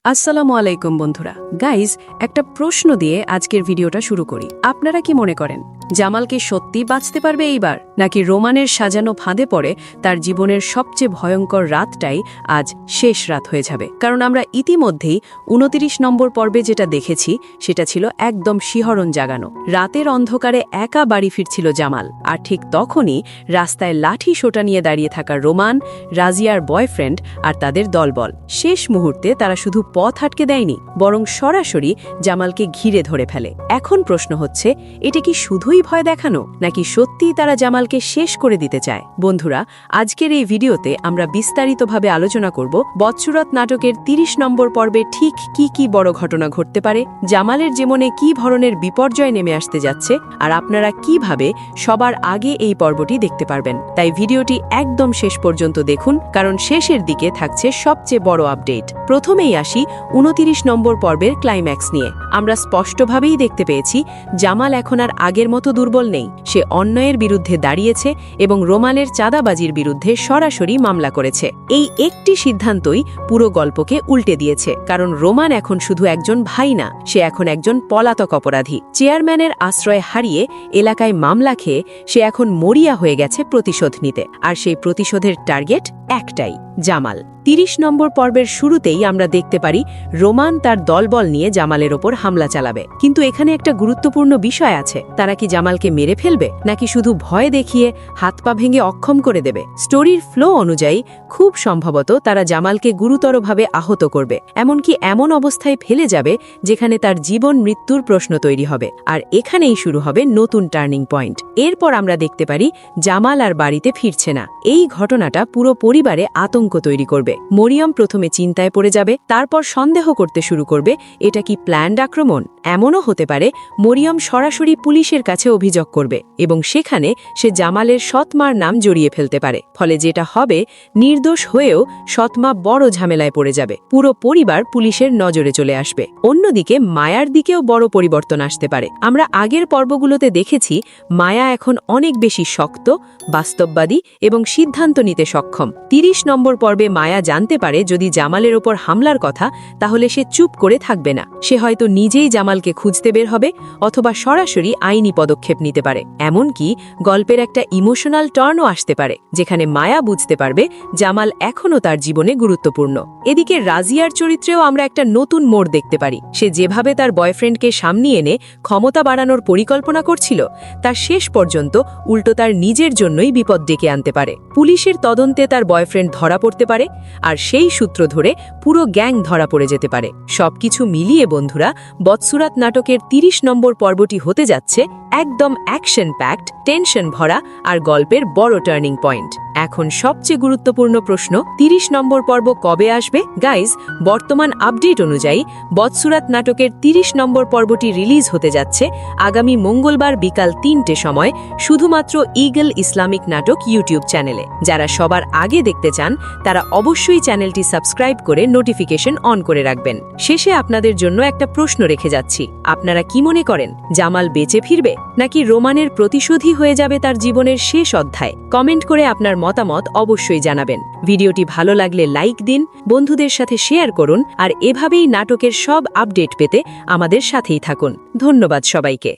আসসালামু আলাইকুম বন্ধুরা। গাইজ, একটা প্রশ্ন দিয়ে আজকের ভিডিওটা শুরু করি। আপনারা কি মনে করেন জামালকে সত্যি বাঁচতে পারবে এইবার, নাকি রোমানের সাজানো ফাঁদে পড়ে তার জীবনের সবচেয়ে ভয়ঙ্কর রাতটাই আজ শেষ রাত হয়ে যাবে? কারণ আমরা ইতিমধ্যেই ২৯ নম্বর পর্বে যেটা দেখেছি সেটা ছিল একদম শিহরণ জাগানো। রাতের অন্ধকারে একা বাড়ি ফিরছিল জামাল, আর ঠিক তখনই রাস্তায় লাঠি সোটা নিয়ে দাঁড়িয়ে থাকা রোমান, রাজিয়ার বয়ফ্রেন্ড আর তাদের দলবল শেষ মুহূর্তে তারা শুধু পথ আটকে দেয়নি, বরং সরাসরি জামালকে ঘিরে ধরে ফেলে। এখন প্রশ্ন হচ্ছে, এটা কি শুধুই ভয় দেখানো, নাকি সত্যিই তারা জামালকে শেষ করে দিতে চায়? বন্ধুরা, আজকের এই ভিডিওতে আমরা বিস্তারিতভাবে আলোচনা করব বদসুরত নাটকের ৩০ নম্বর পর্বে ঠিক কি বড় ঘটনা ঘটতে পারে, জামালের জীবনে কি ধরনের বিপর্যয় নেমে আসতে যাচ্ছে, আর আপনারা কিভাবে সবার আগে এই পর্বটি দেখতে পারবেন। তাই ভিডিওটি একদম শেষ পর্যন্ত দেখুন, কারণ শেষের দিকে থাকছে সবচেয়ে বড় আপডেট। প্রথমেই আসি ২৯ নম্বর পর্বের ক্লাইম্যাক্স নিয়ে। আমরা স্পষ্টভাবেই দেখতে পেয়েছি জামাল এখন আর আগের মতো দুর্বল নেই। সে অন্যায়ের বিরুদ্ধে দাঁড়িয়েছে এবং রোমানের চাঁদাবাজির বিরুদ্ধে সরাসরি মামলা করেছে। এই একটি সিদ্ধান্তই পুরো গল্পকে উল্টে দিয়েছে, কারণ রোমান এখন শুধু একজন ভাই না, সে এখন একজন পলাতক অপরাধী। চেয়ারম্যানের আশ্রয় হারিয়ে এলাকায় মামলা খেয়ে সে এখন মরিয়া হয়ে গেছে প্রতিশোধ নিতে, আর সেই প্রতিশোধের টার্গেট একটাই, জামাল। ৩০ নম্বর পর্বের শুরুতেই আমরা দেখতে পারি রোমান তার দলবল নিয়ে জামালের ওপর হামলা চালাবে। কিন্তু এখানে একটা গুরুত্বপূর্ণ বিষয় আছে, তারা কি জামালকে মেরে ফেলবে, নাকি শুধু ভয় দেখিয়ে হাত পা ভেঙে অক্ষম করে দেবে? স্টোরির ফ্লো অনুযায়ী খুব সম্ভবত তারা জামালকে গুরুতরভাবে আহত করবে, এমনকি এমন অবস্থায় ফেলে যাবে যেখানে তার জীবন মৃত্যুর প্রশ্ন তৈরি হবে। আর এখানেই শুরু হবে নতুন টার্নিং পয়েন্ট। এরপর আমরা দেখতে পারি জামাল আর বাড়িতে ফিরছে না। এই ঘটনাটা পুরো পরিবারে আতঙ্ক তৈরি করবে। মরিয়ম প্রথমে চিন্তায় পড়ে যাবে, তারপর সন্দেহ করতে শুরু করবে এটা কি প্ল্যান্ড আক্রমণ। এমনও হতে পারে মরিয়ম সরাসরি পুলিশের কাছে অভিযোগ করবে এবং সেখানে সে জামালের সৎমার নাম জড়িয়ে ফেলতে পারে। ফলে যেটা হবে, নির্দোষ হয়েও সৎমা বড় ঝামেলায় পড়ে যাবে। পুরো পরিবার পুলিশের নজরে চলে আসবে। অন্যদিকে মায়ার দিকেও বড় পরিবর্তন আসতে পারে। আমরা আগের পর্বগুলোতে দেখেছি মায়া এখন অনেক বেশি শক্ত, বাস্তববাদী এবং সিদ্ধান্ত নিতে সক্ষম। ৩০ নম্বর পর্বে মায়া জানতে পারে যদি জামালের ওপর হামলার কথা, তাহলে সে চুপ করে থাকবে না। সে হয়তো নিজেই জামালকে খুঁজতে বের হবে, অথবা সরাসরি আইনি পদক্ষেপ নিতে পারে। এমনকি গল্পের একটা ইমোশনাল টার্নও আসতে পারে, যেখানে মায়া বুঝতে পারবে জামাল এখনও তার জীবনে গুরুত্বপূর্ণ। এদিকে রাজিয়ার চরিত্রেও আমরা একটা নতুন মোড় দেখতে পারি। সে যেভাবে তার বয়ফ্রেন্ডকে সামনে এনে ক্ষমতা বাড়ানোর পরিকল্পনা করছিল, তার শেষ পর্যন্ত উল্টো তার নিজের জন্যই বিপদ ডেকে আনতে পারে। পুলিশের তদন্তে তার বয়ফ্রেন্ড ধরা পড়তে পারে, আর সেই সূত্র ধরে পুরো গ্যাং ধরা পড়ে যেতে পারে। সবকিছু মিলিয়ে বন্ধুরা, বদসুরত নাটকের ৩০ নম্বর পর্বটি হতে যাচ্ছে একদম অ্যাকশন প্যাকড, টেনশন ভরা আর গল্পের বড় টার্নিং পয়েন্ট। এখন সবচেয়ে গুরুত্বপূর্ণ প্রশ্ন, ৩০ নম্বর পর্ব কবে আসবে? গাইজ, বর্তমান আপডেট অনুযায়ী বদসুরত নাটকের ৩০ নম্বর পর্বটি রিলিজ হতে যাচ্ছে আগামী মঙ্গলবার বিকাল ৩টে সময়, শুধুমাত্র ঈগল ইসলামিক নাটক ইউটিউব চ্যানেলে। যারা সবার আগে দেখতে চান তারা অবশ্যই চ্যানেলটি সাবস্ক্রাইব করে নোটিফিকেশন অন করে রাখবেন। শেষে আপনাদের জন্য একটা প্রশ্ন রেখে যাচ্ছি, আপনারা কি মনে করেন জামাল বেঁচে ফিরবে, নাকি রোমানের প্রতিশোধই হয়ে যাবে তার জীবনের শেষ অধ্যায়? কমেন্ট করে আপনার মতামত অবশ্যই জানাবেন। ভিডিওটি ভালো লাগলে লাইক দিন, বন্ধুদের সাথে শেয়ার করুন, আর এভাবেই নাটকের সব আপডেট পেতে আমাদের সাথেই থাকুন। ধন্যবাদ সবাইকে।